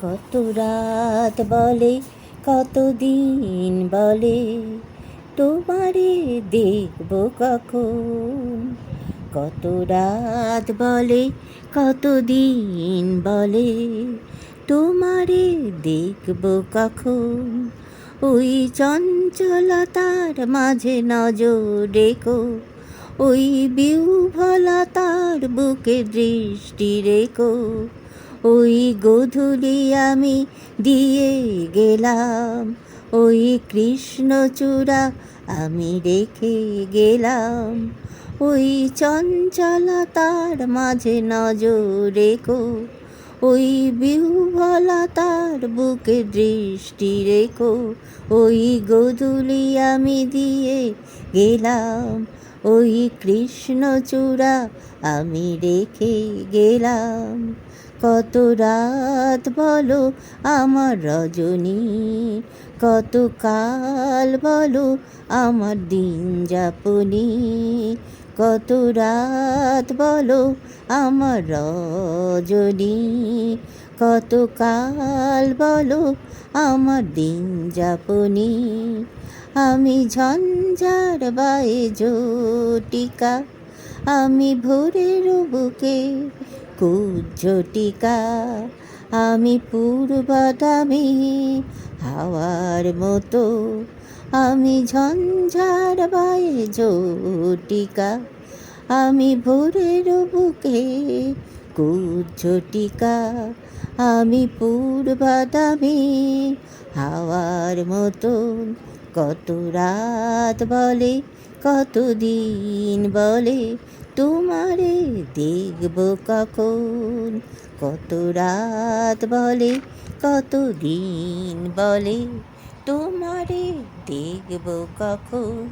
কত রাত বলে, কত দিন বলে, তোমারে দেখব কখন। কত রাত বলে, কত দিন বলে, তোমারে দেখব কখন। ওই চঞ্চলতার মাঝে নজর রেখো, ওই বিহ্বলতার বুকে দৃষ্টি রেখো। ওই গোধূলি আমি দিয়ে গেলাম, ওই কৃষ্ণচূড়া আমি রেখে গেলাম। ওই চঞ্চলতার মাঝে নজর রেখো, ওই বিহ্বলতার বুকে দৃষ্টি রেখো। ওই গোধূলি আমি দিয়ে গেলাম, ওই কৃষ্ণচূড়া আমি রেখে গেলাম। কত রাত বলো আমার রজনী, কত কাল বলো আমার দিন যাপনী। কত রাত বলো আমার রজনী, কত কাল বলো আমার দিন যাপনী। আমি ঝঞ্ঝার বায়ে ঝটিকা, আমি ভোরের বুকে কুজ্ঝটিকা। আমি পূর্ববাদামি হাওয়ার মতো, আমি ঝঞ্ঝার বায়ে ঝটিকা। আমি ভোরের বুকে কুজ্ঝটিকা, আমি পূর্ববাদামি হাওয়ার মতন। কত রাত বলে, কত দিন বলে, তোমারে দেখব কখন। কত রাত বলে, কত দিন বলে, তোমারে দেখব কখন।